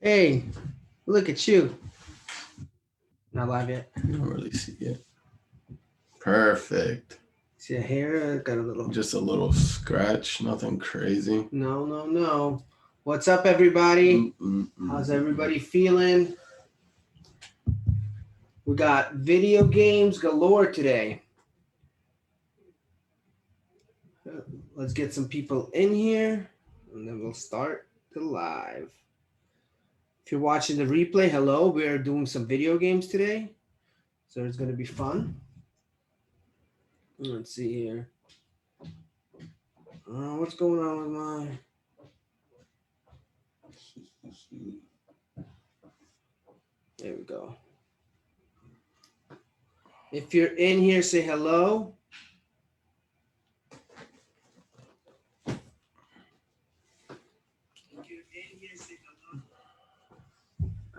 Hey, look at you. Not live yet. You don't really see it. Perfect. See your hair? Got a little. Just a little scratch, nothing crazy. No. What's up, everybody? How's everybody feeling? We got video games galore today. Let's get some people in here, and then we'll start the live. If you're watching the replay, hello. We are doing some video games today, so it's going to be fun. Let's see here. What's going on with my... There we go. If you're in here, say hello.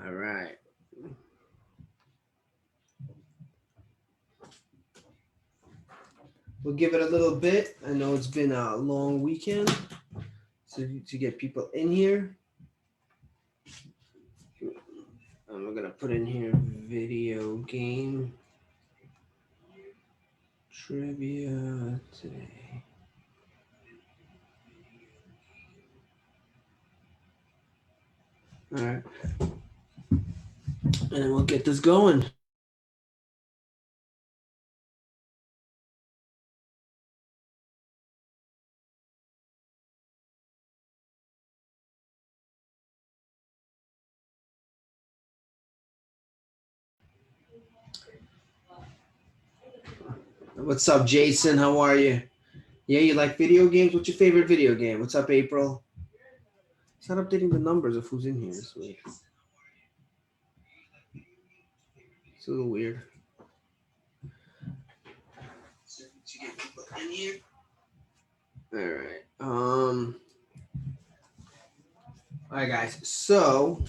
All right. We'll give it a little bit. I know it's been a long weekend, so to get people in here. And we're going to put in here video game trivia today. All right. And then we'll get this going. What's up, Jason? How are you? Yeah, you like video games? What's your favorite video game? What's up, April? It's not updating the numbers of who's in here this week. It's a little weird. All right. All right, guys. So,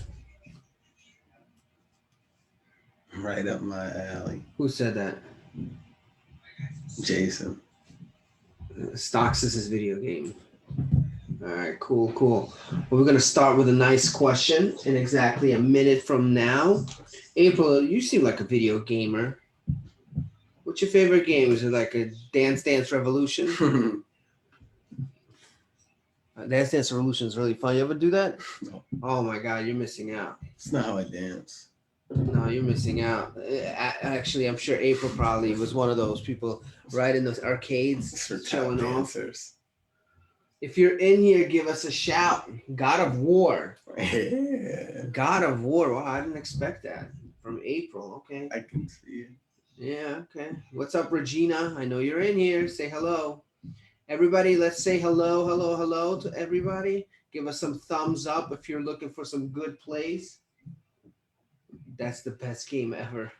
Right up my alley. who said that? Jason. Stocks is his video game. All right, cool. Well, we're going to start with a nice question in exactly a minute from now. April, you seem like a video gamer. What's your favorite game? Is it like a Dance Dance Revolution? Dance Dance Revolution is really fun. You ever do that? No. Oh my God, you're missing out. It's not how I dance. No, you're missing out. Actually, I'm sure April probably was one of those people right in those arcades It's for showing tap off. dancers. If you're in here, give us a shout. God of War. Yeah. God of War. Wow, I didn't expect that from April. Okay. I can see it. Yeah, okay. What's up, Regina? I know you're in here. Say hello. Everybody, let's say hello to everybody. Give us some thumbs up if you're looking for some good plays. That's the best game ever.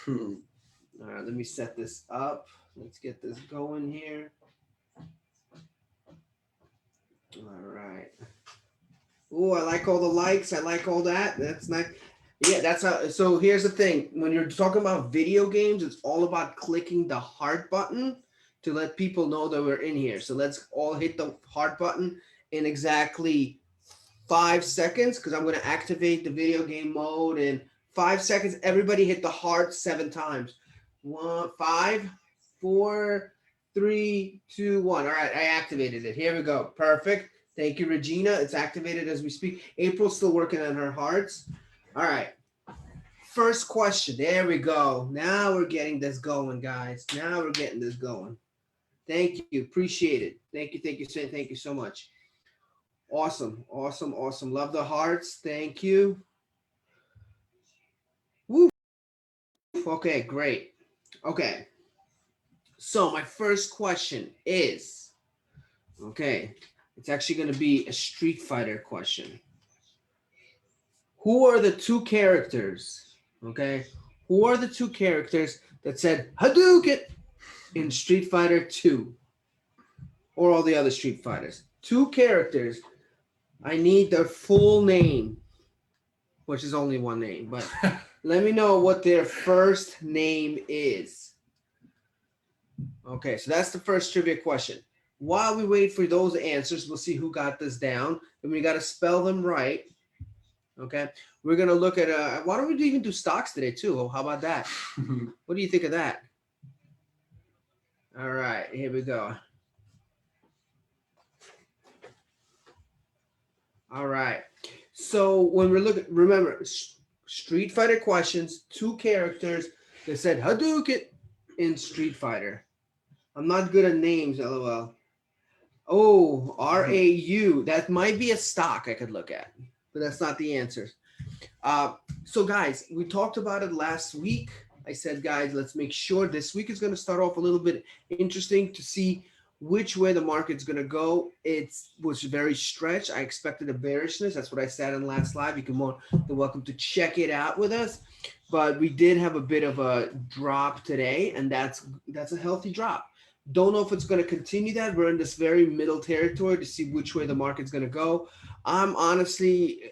All right, let me set this up. Let's get this going here. All right. Oh, I like all the likes. I like all that. That's nice. Yeah, that's how. So here's the thing. When you're talking about video games, it's all about clicking the heart button to let people know that we're in here. So let's all hit the heart button in exactly 5 seconds because I'm going to activate the video game mode in 5 seconds. Everybody hit the heart 7 times. 1, 5, 4, 3, 2, 1. All right, I activated it. Here we go. Perfect. Thank you, Regina. It's activated as we speak. April's still working on her hearts. All right. First question. There we go. Now we're getting this going, guys. Now we're getting this going. Thank you. Appreciate it. Thank you so much. Awesome. Love the hearts. Thank you. Woo. Okay, great. Okay. So my first question is, okay, it's actually going to be a Street Fighter question. Who are the two characters, okay? Who are the two characters that said Hadouken in Street Fighter 2 or all the other Street Fighters? Two characters. I need their full name, which is only one name, but let me know what their first name is. Okay, so that's the first trivia question. While we wait for those answers, we'll see who got this down. And we got to spell them right. Okay, we're gonna look at why don't we even do stocks today too? Oh, how about that? What do you think of that? All right, here we go. All right. So when we're looking, remember Street Fighter questions, two characters that said Hadouken in Street Fighter. I'm not good at names, lol. Oh, RAU. That might be a stock I could look at, but that's not the answer. Uh, so, guys, we talked about it last week. I said, guys, let's make sure this week is going to start off a little bit interesting to see which way the market's going to go. It was very stretched. I expected a bearishness. That's what I said in last live. You can more than welcome to check it out with us. But we did have a bit of a drop today, and that's a healthy drop. Don't know if it's going to continue that. We're in this very middle territory to see which way the market's going to go. I'm honestly,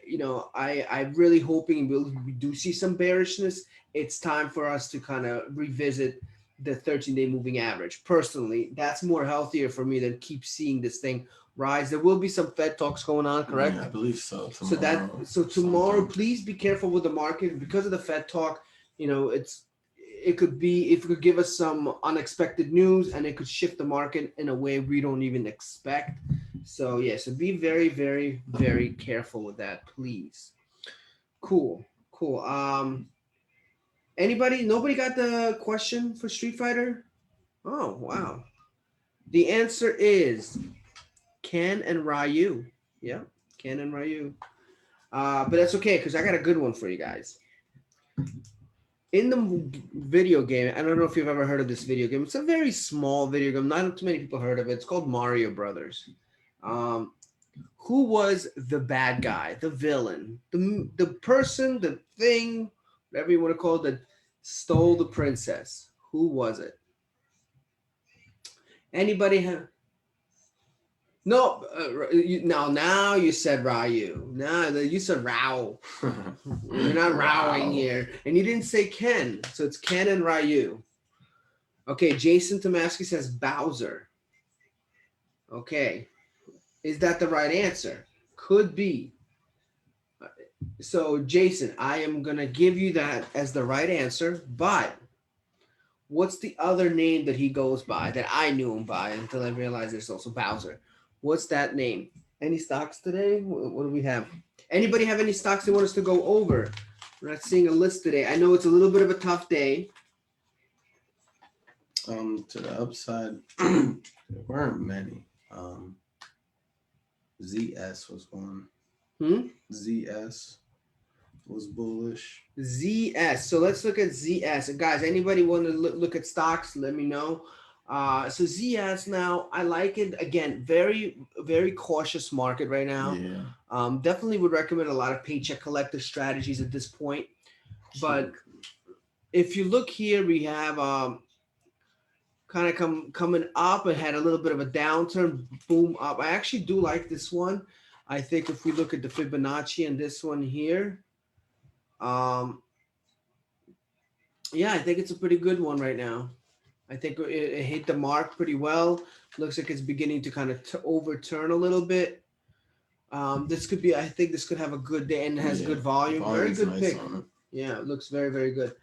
I'm really hoping we do see some bearishness. It's time for us to kind of revisit the 13-day moving average. Personally, that's more healthier for me than keep seeing this thing rise. There will be some Fed talks going on, correct? Yeah, I believe so. So tomorrow, please be careful with the market because of the Fed talk. It could be if it could give us some unexpected news and it could shift the market in a way we don't even expect. So yeah, so be very, very, very careful with that, please. Cool, cool. Nobody got the question for Street Fighter? Oh wow. The answer is Ken and Ryu. Yeah, Ken and Ryu. But that's okay because I got a good one for you guys. In the video game, I don't know if you've ever heard of this video game. It's a very small video game. Not too many people heard of it. It's called Mario Brothers. Um, who was the bad guy, the villain, the person, the thing, whatever you want to call it, that stole the princess? Who was it? Anybody have? No, now you said Ryu. No, you said Rao. You're not rowing here, and you didn't say Ken, so it's Ken and Ryu. Okay, Jason Tomasky says Bowser. Okay, is that the right answer? Could be. So, Jason, I am going to give you that as the right answer, but what's the other name that he goes by that I knew him by until I realized there's also Bowser? What's that name? Any stocks today? What do we have? Anybody have any stocks they want us to go over? We're not seeing a list today. I know it's a little bit of a tough day. To the upside, there weren't many. ZS was one. ZS was bullish. ZS. So let's look at ZS. Guys, anybody want to look at stocks? Let me know. So ZS now, I like it. Again, very, very cautious market right now. Yeah. Definitely would recommend a lot of paycheck collector strategies at this point. But if you look here, we have kind of coming up and had a little bit of a downturn, boom up. I actually do like this one. I think if we look at the Fibonacci and this one here, yeah, I think it's a pretty good one right now. I think it hit the mark pretty well. Looks like it's beginning to kind of overturn a little bit. This could be, I think this could have a good day and has good volume. Very good nice pick. Yeah, it looks very, very good.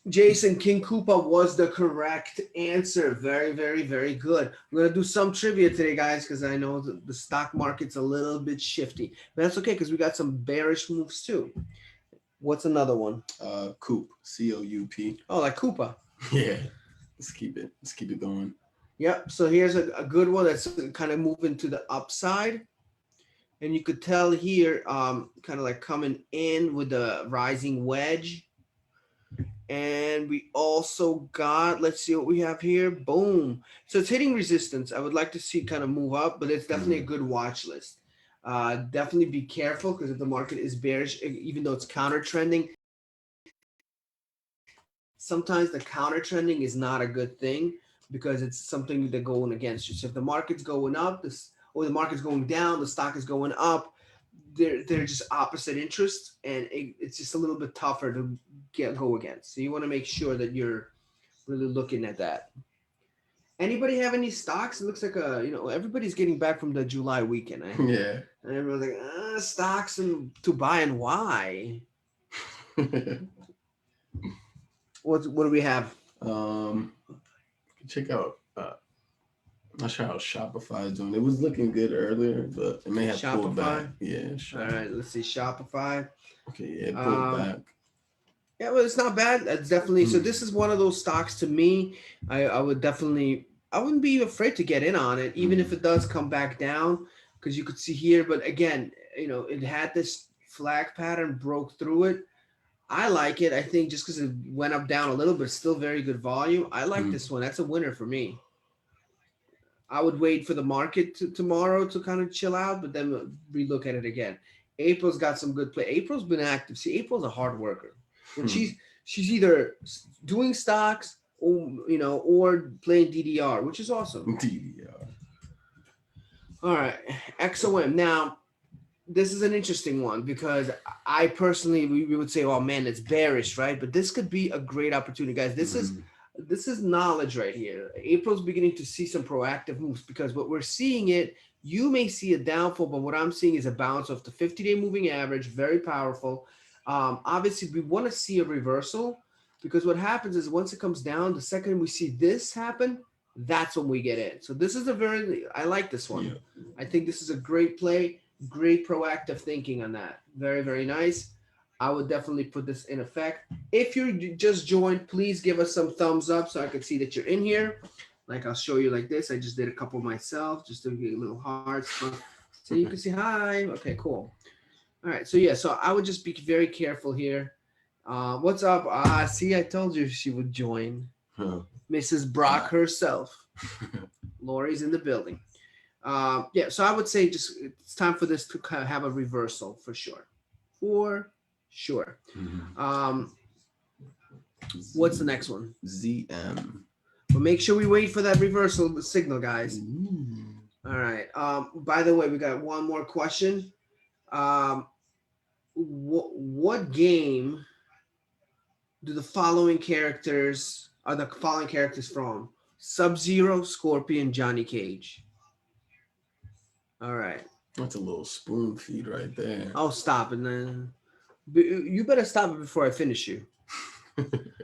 Jason, King Koopa was the correct answer. Very, very, very good. We're going to do some trivia today, guys, because I know the stock market's a little bit shifty. But that's okay because we got some bearish moves too. What's another one? Coop, COUP. Oh, like Koopa. Yeah. Let's keep it going. Yep. So here's a good one that's kind of moving to the upside. And you could tell here, kind of like coming in with the rising wedge. And we also got, let's see what we have here. Boom. So it's hitting resistance. I would like to see it kind of move up, but it's definitely a good watch list. Definitely be careful because if the market is bearish, even though it's counter trending, sometimes the counter trending is not a good thing because it's something that's going against you. So if the market's going up, or the market's going down, the stock is going up, they're just opposite interests, and it's just a little bit tougher to go against. So you want to make sure that you're really looking at that. Anybody have any stocks? It looks like everybody's getting back from the July weekend. Yeah. And everyone's like, stocks and to buy and why? What do we have? Check out. Not sure how Shopify is doing. It was looking good earlier, but it may have pulled back. Shopify? Yeah. Sure. All right, let's see Shopify. Okay. Yeah, it pulled back. Yeah, well, it's not bad. That's definitely so. Mm. This is one of those stocks to me. I would definitely. I wouldn't be afraid to get in on it, even if it does come back down, because you could see here. But again, it had this flag pattern, broke through it. I like it. I think just because it went up down a little bit, still very good volume. I like this one. That's a winner for me. I would wait for the market tomorrow to kind of chill out, but then relook at it again. April's got some good play. April's been active. See, April's a hard worker. When she's either doing stocks or playing DDR, which is awesome. DDR. All right, XOM. Now, this is an interesting one because I personally we would say, oh man, it's bearish, right? But this could be a great opportunity, guys. This is knowledge right here. April's beginning to see some proactive moves because what we're seeing you may see a downfall, but what I'm seeing is a bounce off the 50-day moving average, very powerful. Obviously, we want to see a reversal because what happens is once it comes down, the second we see this happen, that's when we get in. So this is I like this one. Yeah. I think this is a great play, great proactive thinking on that. Very, very nice. I would definitely put this in effect. If you just joined, please give us some thumbs up so I can see that you're in here. Like I'll show you like this. I just did a couple myself just to get a little hearts. So you can see hi. Okay, cool. All right. So yeah, so I would just be very careful here. What's up? See, I told you she would join. Mrs. Brock herself. Lori's in the building. Yeah, so I would say just it's time for this to kind of have a reversal for sure. For sure. What's the next one? ZM. Well, make sure we wait for that reversal signal, guys. All right. By the way, we got one more question. What game are the following characters from? Sub-Zero, Scorpion, Johnny Cage. All right. That's a little spoon feed right there. Oh, stop it, then. You better stop it before I finish you.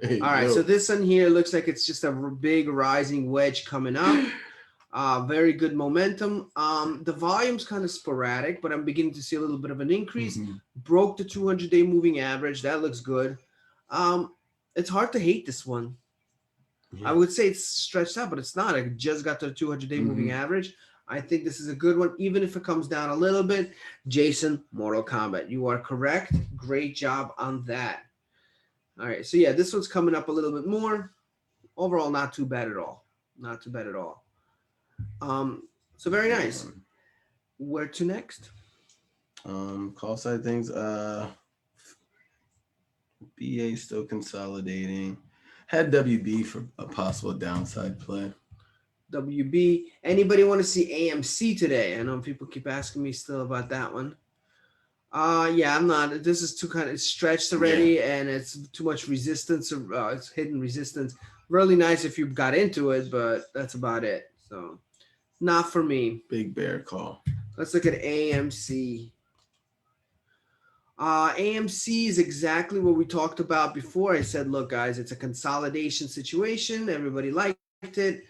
Hey, all right, so this one here looks like it's just a big rising wedge coming up. Very good momentum. The volume's kind of sporadic, but I'm beginning to see a little bit of an increase. Broke the 200-day moving average. That looks good. It's hard to hate this one. Yeah. I would say it's stretched out, but it's not. I just got the 200-day moving average. I think this is a good one, even if it comes down a little bit. Jason, Mortal Kombat. You are correct. Great job on that. All right, so yeah, this one's coming up a little bit more. Overall, not too bad at all. Not too bad at all. So very nice. Where to next? Call side things. BA still consolidating. Had WB for a possible downside play. WB. Anybody want to see AMC today? I know people keep asking me still about that one. Yeah, I'm not. This is too it's stretched already, and it's too much resistance. It's hidden resistance. Really nice if you got into it, but that's about it. So, not for me. Big bear call. Let's look at AMC. AMC is exactly what we talked about before. I said, look, guys, it's a consolidation situation. Everybody liked it.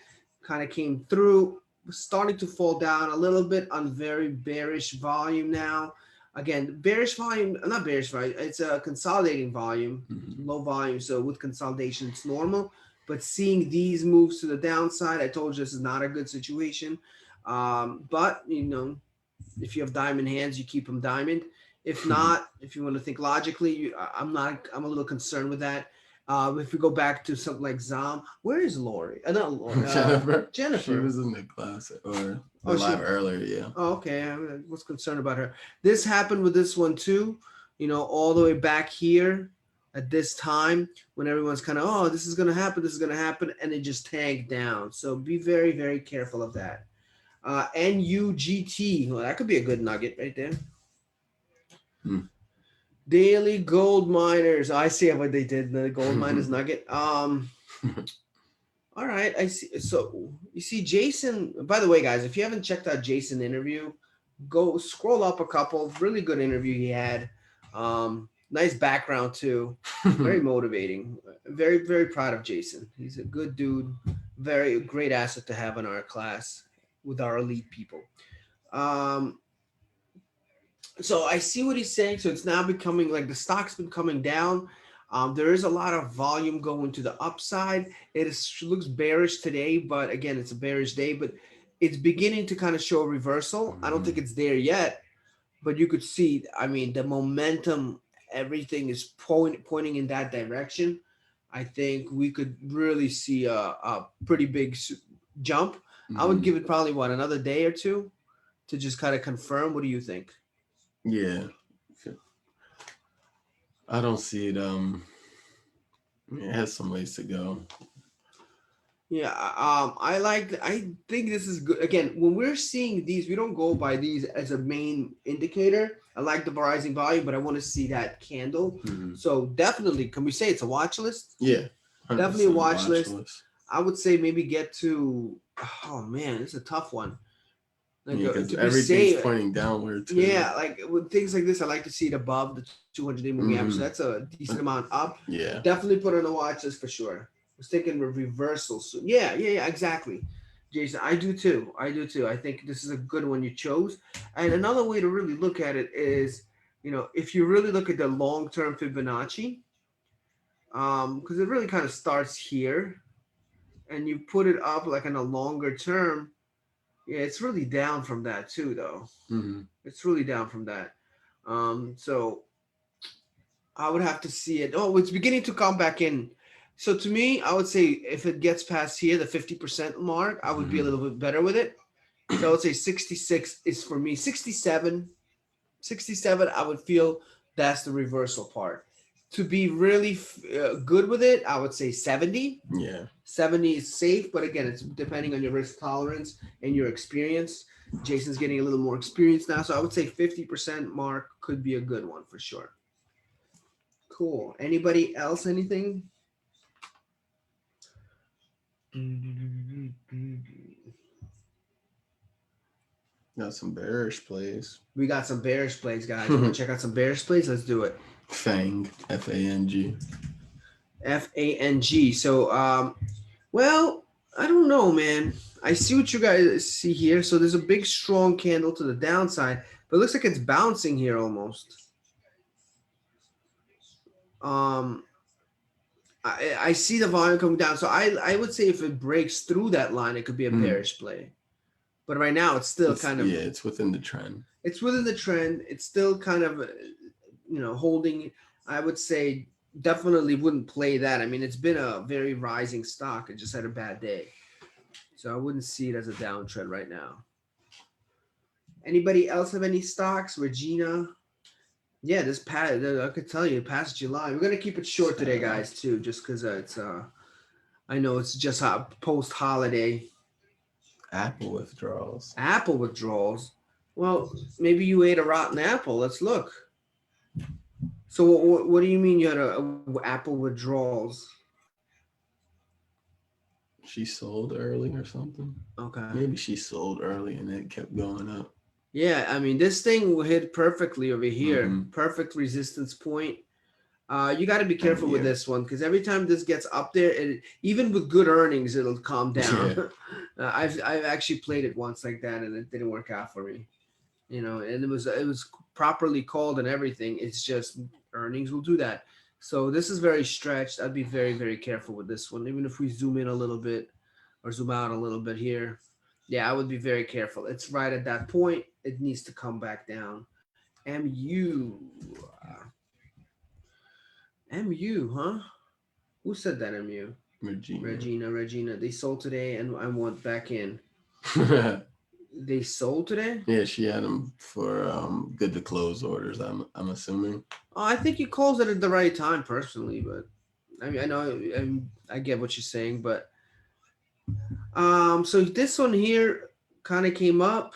Kind of came through. Starting to fall down a little bit on very bearish volume now. Again, bearish volume, not bearish volume, it's a consolidating volume, low volume. So with consolidation, it's normal. But seeing these moves to the downside, I told you this is not a good situation. But, if you have diamond hands, you keep them diamond. If not, if you want to think logically, I'm a little concerned with that. If we go back to something like Zom, where is Lori? Not Lori. Jennifer. She was in the class or live earlier, yeah. Oh, okay. I was concerned about her. This happened with this one too. All the way back here at this time when everyone's kind of, oh, this is going to happen, and it just tanked down. So be very, very careful of that. NUGT. Well, that could be a good nugget right there. Daily gold miners. I see what they did. The gold miners nugget. All right, I see. So you see, Jason. By the way, guys, if you haven't checked out Jason interview, go scroll up a couple. Really good interview he had. Nice background too. Very motivating. Very proud of Jason. He's a good dude. Very great asset to have in our class with our elite people. Um, so I see what he's saying. So it's now becoming like the stock's been coming down. There is a lot of volume going to the upside. Looks bearish today, but again, it's a bearish day. But it's beginning to kind of show a reversal. I don't think it's there yet, but you could see. I mean, the momentum, everything is pointing in that direction. I think we could really see a pretty big jump. I would Mhm. give it probably what, another day or two to just kind of confirm. What do you think? Yeah, I don't see it. It has some ways to go. Yeah, I think this is good. Again, when we're seeing these, we don't go by these as a main indicator. I like the rising volume, but I want to see that candle. Hmm. So definitely, can we say it's a watch list? Yeah, Definitely a 100% watch watch list. list. I would say maybe get to. Oh man, it's a tough one. Like Yeah, because to be everything's safe, pointing downward too. yeah. Like with things like this, I like to see it above the 200-day moving average. So Hmm. that's a decent amount up. Yeah. Definitely put on the watch list for sure. I was thinking of reversal soon. Yeah, exactly. Jason, I do too. I do too. I think this is a good one you chose. And another way to really look at it is, if you really look at the long-term Fibonacci, because it really kind of starts here, and you put it up like in a longer term, yeah, it's really down from that too, though. Hmm. It's really down from that. So I would have to see it. Oh, it's beginning to come back in. So to me, I would say if it gets past here, the 50% mark, I would be a Hmm. little bit better with it. So I would say 66 is for me. 67, I would feel that's the reversal part. To be really good with it, I would say 70. Yeah. 70 is safe, but again, it's depending on your risk tolerance and your experience. Jason's getting a little more experience now, so I would say 50% mark could be a good one for sure. Cool. Anybody else? Anything? Got some bearish plays. We got some bearish plays, guys. You want to check out some bearish plays? Let's do it. Fang. FANG. FANG. So, well, I don't know, man. I see what you guys see here. So there's a big, strong candle to the downside, but it looks like it's bouncing here almost. Um, I see the volume coming down. So I would say if it breaks through that line, it could be a Mm. bearish play. But right now, it's still kind of Yeah, it's within the trend. it's within the trend. It's still kind of holding. I would say definitely wouldn't play that. I mean, it's been a very rising stock. It just had a bad day, so I wouldn't see it as a downtrend right now. Anybody else have any stocks? Regina? Yeah, this past I could tell you past July. We're gonna keep it short today, guys, too, just because it's I know it's just post holiday. Apple withdrawals. Apple withdrawals. Well, maybe you ate a rotten apple. Let's look. So what do you mean you had a Apple withdrawals? She sold early or something. Okay. Maybe she sold early and it kept going up. Yeah, I mean this thing will hit perfectly over here. Mhm. Perfect resistance point. You got to be careful with Yeah. this one because every time this gets up there, even with good earnings, it'll calm down. Yeah. I've actually played it once like that, and it didn't work out for me. And it was properly called and everything. It's just earnings will do that. So this is very stretched. I'd be very very careful with this one. Even if we zoom in a little bit or zoom out a little bit here, yeah, I would be very careful. It's right at that point. It needs to come back down. MU. MU, huh? Who said that, MU? Regina. They sold today and I want back in. They sold today? Yeah, she had them for good to close orders. I'm assuming. Oh, I think you closed it at the right time, personally, but I mean, I know I get what you're saying, but so this one here kind of came up.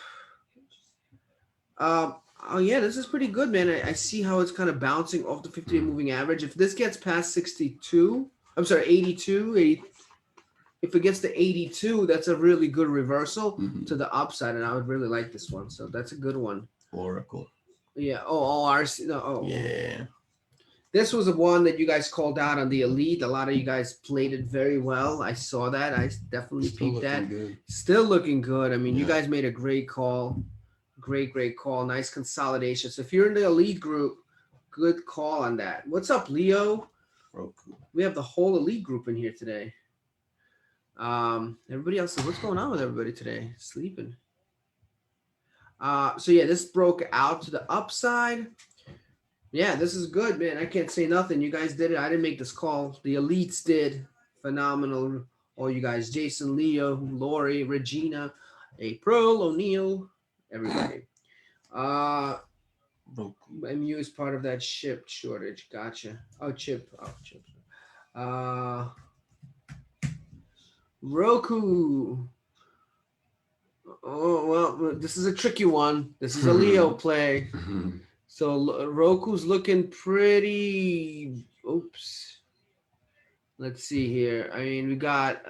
Oh yeah, this is pretty good, man. I see how it's kind of bouncing off the 50-day moving average. If this gets past 62, I'm sorry, 82, 80, if it gets to 82, that's a really good reversal Mhm. to the upside, and I would really like this one. So that's a good one. Oracle. Yeah. Oh, RC. No, Yeah. This was the one that you guys called out on the Elite. A lot of you guys played it very well. I saw that. I definitely Still peeped that. looking good. Still looking good. I mean, you Yeah. guys made a great call. Great call. Nice consolidation. So if you're in the Elite group, good call on that. What's up, Leo? Roku. We have the whole Elite group in here today. Everybody else, what's going on with everybody today? Sleeping. So yeah, this broke out to the upside. Yeah, this is good, man. I can't say nothing. You guys did it. I didn't make this call. The elites did. Phenomenal. All you guys, Jason, Leo, Lori, Regina, April, O'Neill, everybody. Roku. MU is part of that chip shortage. Gotcha. Oh, chip. Roku. Oh, well, this is a tricky one. This is a Leo play. Mhm. So Roku's looking pretty. Oops. Let's see here. I mean, we got.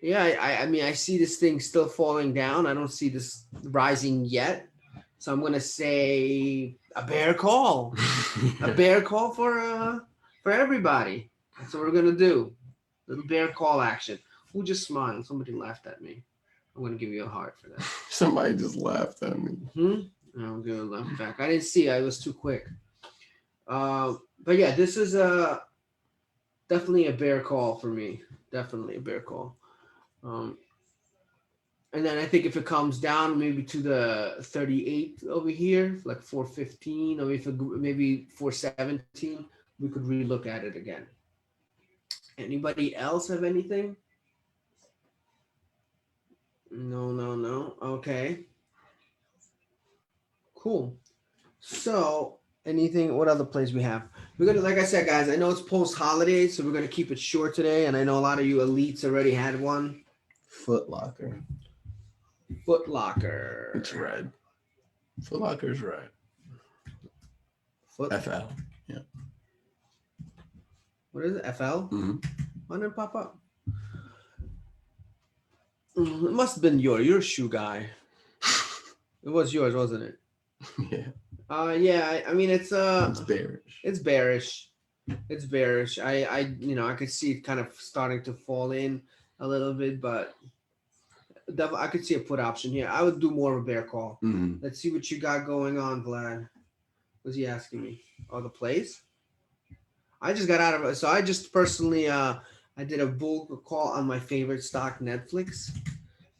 Yeah, I mean, I see this thing still falling down. I don't see this rising yet. So I'm gonna say a bear call. A bear call for everybody. That's what we're gonna do. Little bear call action. Who just smiled? Somebody laughed at me. I'm gonna give you a heart for that. Somebody just laughed at me. I'm gonna laugh back. I didn't see. I was too quick. But yeah, this is definitely a bear call for me. Definitely a bear call. Um, and then I think if it comes down maybe to the 38 over here, like 415, or if it, maybe 417, we could relook at it again. Anybody else have anything? No. Okay, cool. So anything? What other plays we have? We're gonna, like I said, guys. I know it's post holiday, so we're gonna keep it short today. And I know a lot of you elites already had one. Foot Locker. Foot Locker. It's red. Foot Locker's red. Foot. FL. Yeah. What is it? FL? Mm-hmm. Why didn't it pop up? It must have been you're a shoe guy. It was yours, wasn't it? Yeah. Yeah. I mean, it's bearish. It's bearish. It's bearish. I could see it kind of starting to fall in a little bit, but I could see a put option here. I would do more of a bear call. Mm-hmm. Let's see what you got going on, Vlad. What's he asking me? Oh, the plays? I just got out of it. So I just personally, I did a bull call on my favorite stock, Netflix,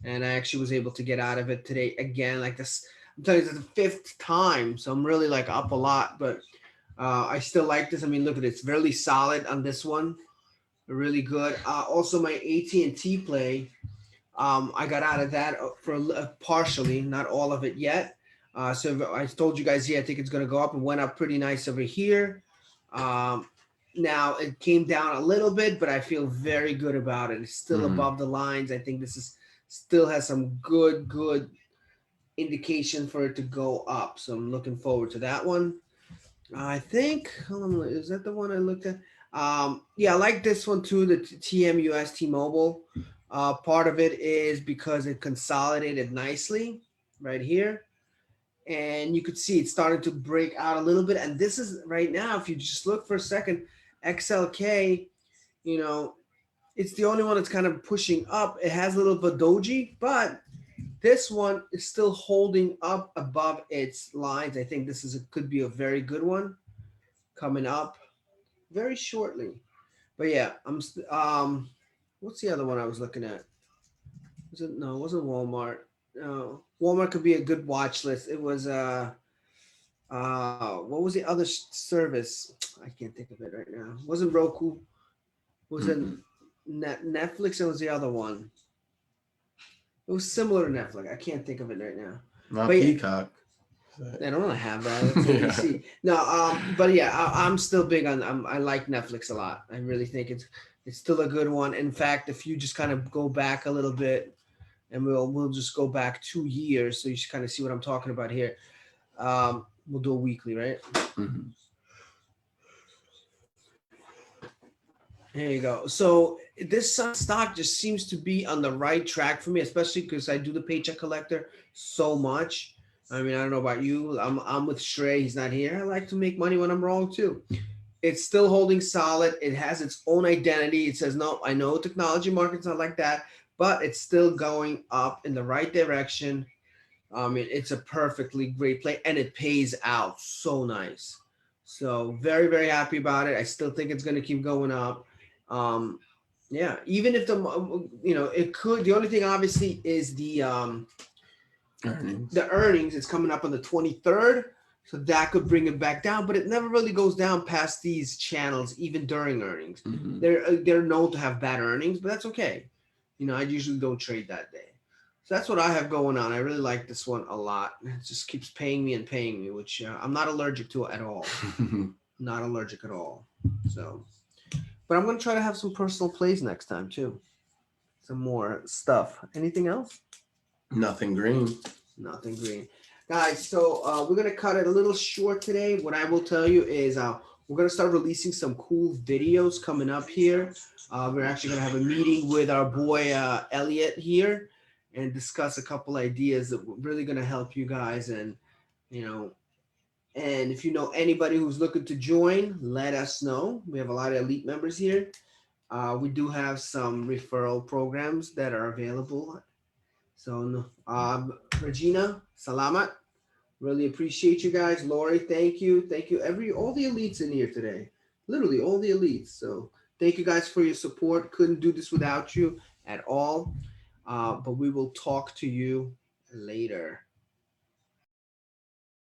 and I actually was able to get out of it today again. Like this, I'm telling you, it's the fifth time, so I'm really like up a lot. But I still like this. I mean, look at it; it's really solid on this one, really good. Also, my AT&T play, I got out of that for partially, not all of it yet. So I told you guys, yeah, I think it's going to go up and went up pretty nice over here. Now it came down a little bit, but I feel very good about it. It's still above the lines. I think this is still has some good indication for it to go up. So I'm looking forward to that one. I think, is that the one I looked at? Yeah, I like this one too, the TMUS T-Mobile. Part of it is because it consolidated nicely right here. And you could see it's starting to break out a little bit. And this is right now, if you just look for a second, XLK, it's the only one that's kind of pushing up. It has a little bit of doji, but this one is still holding up above its lines. I think this could be a very good one coming up very shortly. But yeah, what's the other one I was looking at? It wasn't Walmart. No, Walmart could be a good watch list. It was what was the other service? I can't think of it right now. It wasn't Roku? Was it Netflix? It was the other one. It was similar to Netflix. I can't think of it right now. Not But yeah, Peacock. I don't have that. It's NBC. No, but yeah, I'm still big on. I like Netflix a lot. I really think it's still a good one. In fact, if you just kind of go back a little bit, and we'll just go back 2 years, so you should kind of see what I'm talking about here. We'll do a weekly, right? Mm-hmm. There you go. So this stock just seems to be on the right track for me, especially because I do the paycheck collector so much. I mean, I don't know about you. I'm with Shrey. He's not here. I like to make money when I'm wrong too. It's still holding solid. It has its own identity. It says, no, I know technology market's not like that, but it's still going up in the right direction. It's a perfectly great play and it pays out so nice. So very, very happy about it. I still think it's going to keep going up. Um, yeah, even if it could, the only thing obviously is Earnings. the earnings. It's coming up on the 23rd. So that could bring it back down, but it never really goes down past these channels, even during earnings. Mm-hmm. They're known to have bad earnings, but that's okay. I usually don't trade that day. So that's what I have going on. I really like this one a lot. It just keeps paying me and paying me, which I'm not allergic to at all. Not allergic at all. So, but I'm gonna try to have some personal plays next time too. Some more stuff. Anything else? Nothing green. Nothing green. Guys, so we're going to cut it a little short today. What I will tell you is we're going to start releasing some cool videos coming up here. We're actually going to have a meeting with our boy Elliot here and discuss a couple ideas that we're really going to help you guys. You know, and if you know anybody who's looking to join, let us know. We have a lot of elite members here. We do have some referral programs that are available. So, Regina, salamat. Really appreciate you guys. Lori, thank you. Thank you. All the elites in here today. Literally all the elites. So thank you guys for your support. Couldn't do this without you at all. But we will talk to you later.